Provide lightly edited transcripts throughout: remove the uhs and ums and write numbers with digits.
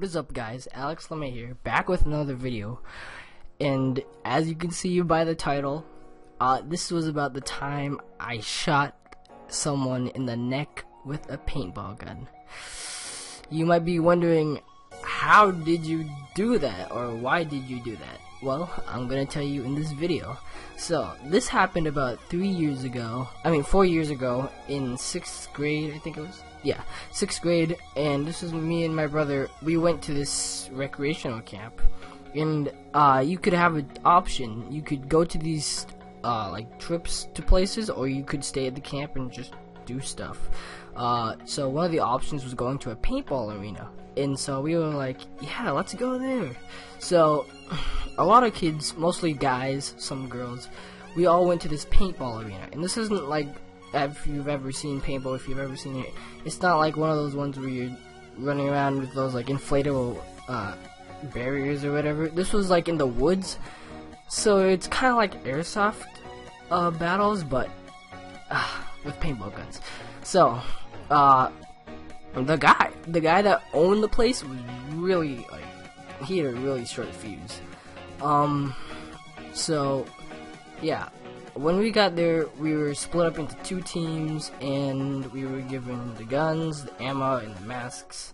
What is up, guys? Alex LeMay here, back with another video. And as you can see by the title, this was about the time I shot someone in the neck with a paintball gun. You might be wondering, how did you do that, or why did you do that? Well, I'm gonna tell you in this video. So, this happened about 4 years ago, in 6th grade, I think it was. Yeah, 6th grade, and this was me and my brother. We went to this recreational camp, and you could have an option. You could go to these like trips to places, or you could stay at the camp and just do stuff. So one of the options was going to a paintball arena, and so we were like, yeah, let's go there. So a lot of kids, mostly guys, some girls, we all went to this paintball arena. And this isn't like, if you've ever seen paintball, if you've ever seen it, it's not like one of those ones where you're running around with those like inflatable barriers or whatever. This was like in the woods, so it's kind of like airsoft battles, but with paintball guns. So the guy that owned the place was really, like, he had a really short fuse. So yeah, when we got there, we were split up into 2 teams, and we were given the guns, the ammo, and the masks.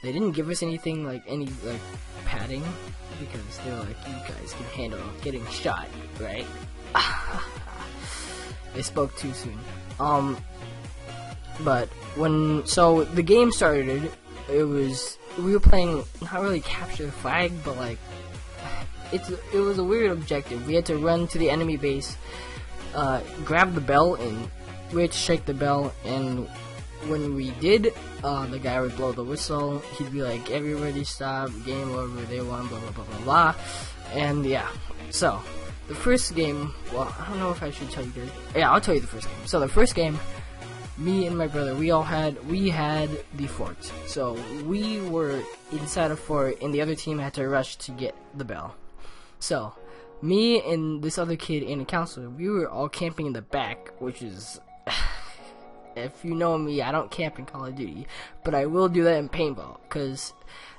They didn't give us anything like padding, because they were like, you guys can handle getting shot, right? They spoke too soon. But so the game started, we were playing, not really capture the flag, but like, it was a weird objective. We had to run to the enemy base, grab the bell, and we had to shake the bell, and when we did, the guy would blow the whistle. He'd be like, everybody stop, game over, they won, blah blah blah blah blah. And yeah, so the first game, well, I don't know if I should tell you guys. Yeah, I'll tell you the first game. So the first game, me and my brother, we had the fort. So we were inside a fort, and the other team had to rush to get the bell. So me and this other kid and a counselor, we were all camping in the back, which is, if you know me, I don't camp in Call of Duty, but I will do that in paintball, because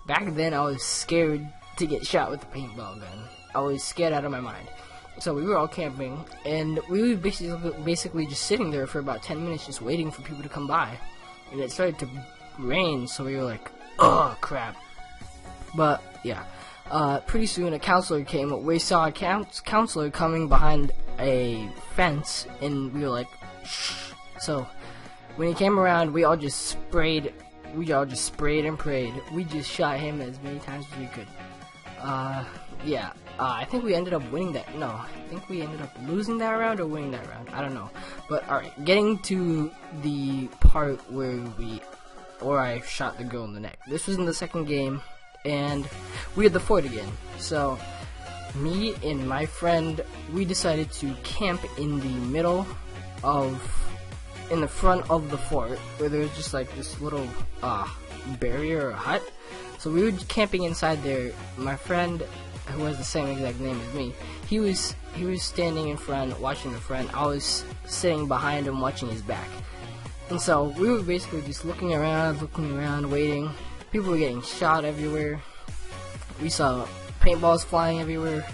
back then I was scared to get shot with a paintball gun. I was scared out of my mind. So we were all camping, and we were basically just sitting there for about 10 minutes just waiting for people to come by. And it started to rain, so we were like, oh crap. But yeah, pretty soon a counselor came. We saw a counselor coming behind a fence, and we were like, shh. So when he came around, we all just sprayed and prayed. We just shot him as many times as we could. Yeah, I think we ended up winning that. No, I think we ended up losing that round or winning that round. I don't know. But alright, getting to the part where I shot the girl in the neck. This was in the second game, and we had the fort again. So me and my friend, we decided to camp in the front of the fort, where there was just like this little barrier or hut. So we were camping inside there. My friend, who has the same exact name as me, he was standing in front watching the front. I was sitting behind him watching his back. And so we were basically just looking around, waiting. People were getting shot everywhere. We saw paintballs flying everywhere.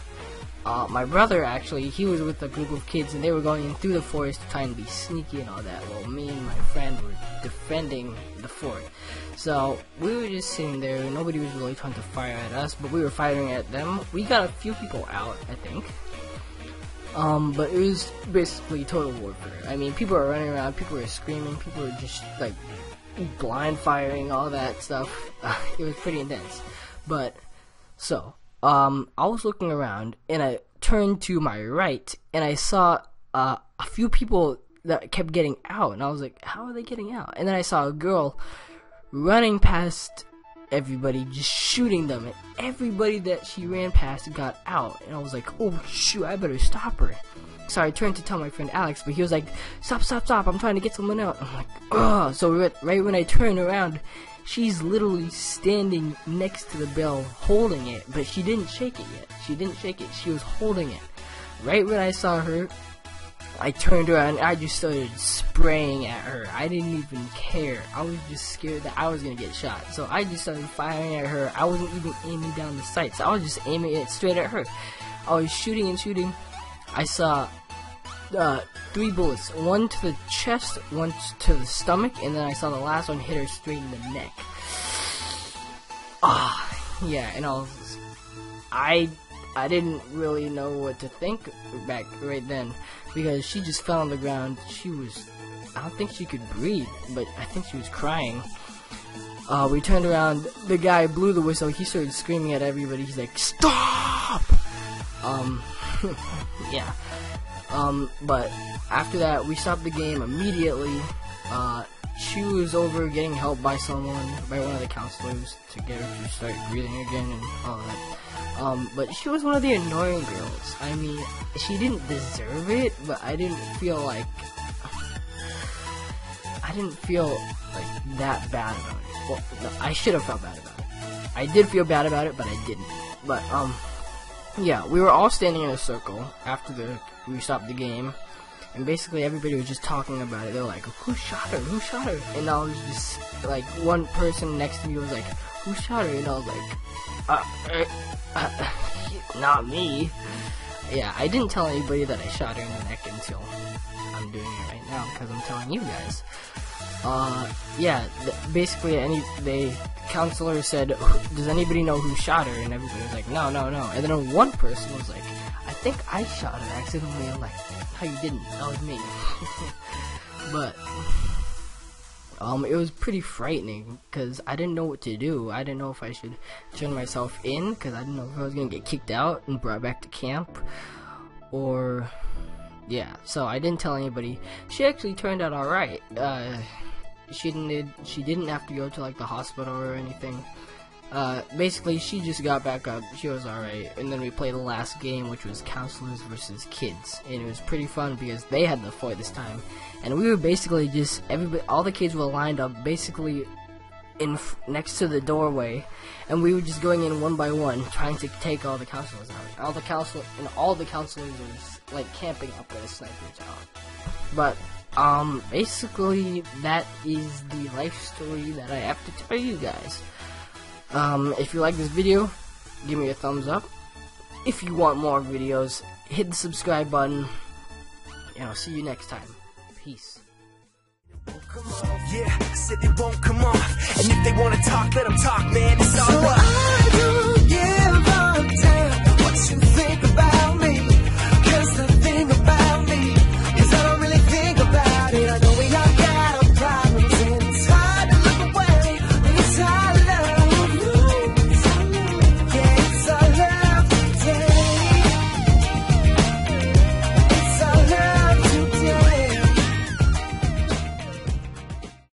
My brother, actually, he was with a group of kids, and they were going in through the forest trying to be sneaky and all that, while me and my friend were defending the fort. So we were just sitting there. Nobody was really trying to fire at us, but we were firing at them. We got a few people out, I think. But it was basically total warfare. I mean, people were running around, people were screaming, people were just like blind firing, all that stuff. It was pretty intense. But so I was looking around, and I turned to my right, and I saw a few people that kept getting out, and I was like, how are they getting out? And then I saw a girl running past everybody, just shooting them, and everybody that she ran past got out, and I was like, oh shoot, I better stop her. So I turned to tell my friend Alex, but he was like, stop, I'm trying to get someone out. I'm like, ugh. So right when I turned around, she's literally standing next to the bell holding it, but she didn't shake it yet. She was holding it. Right when I saw her, I turned around and I just started spraying at her. I didn't even care. I was just scared that I was gonna get shot. So I just started firing at her. I wasn't even aiming down the sights. I was just aiming it straight at her. I was shooting and shooting. I saw 3 bullets. One to the chest, one to the stomach, and then I saw the last one hit her straight in the neck. Yeah, and I didn't really know what to think back right then, because she just fell on the ground. I don't think she could breathe, but I think she was crying. We turned around, the guy blew the whistle, he started screaming at everybody, he's like, "Stop!" Yeah. But after that, we stopped the game immediately. She was over getting help by one of the counselors to get her to start breathing again and all that. But she was one of the annoying girls. I mean, she didn't deserve it, but I didn't feel like that bad about it. Well, no, I should have felt bad about it. I did feel bad about it, but I didn't. But, yeah, we were all standing in a circle after we stopped the game. And basically everybody was just talking about it. They were like, "Who shot her? Who shot her?" And I was just like, one person next to me was like, "Who shot her?" And I was like, "Not me." Yeah, I didn't tell anybody that I shot her in the neck until I'm doing it right now, because I'm telling you guys. Yeah, basically the counselor said, "Does anybody know who shot her?" And everybody was like, "No, no, no." And then one person was like, "I think I shot her accidentally." I'm like, "No, you didn't. That was me." But it was pretty frightening because I didn't know what to do. I didn't know if I should turn myself in because I didn't know if I was gonna get kicked out and brought back to camp, or yeah. So I didn't tell anybody. She actually turned out all right. She didn't have to go to like the hospital or anything. Basically, she just got back up. She was alright. And then we played the last game, which was counselors versus kids. And it was pretty fun because they had the fight this time. And we were basically just, all the kids were lined up basically next to the doorway. And we were just going in one by one, trying to take all the counselors out. All the counselors were like camping up at a sniper's out. But, basically, that is the life story that I have to tell you guys. If you like this video, give me a thumbs up. If you want more videos, hit the subscribe button, and I'll see you next time. Peace. Yeah, said they won't come off. And if they wanna talk, let them talk, man. It's all up.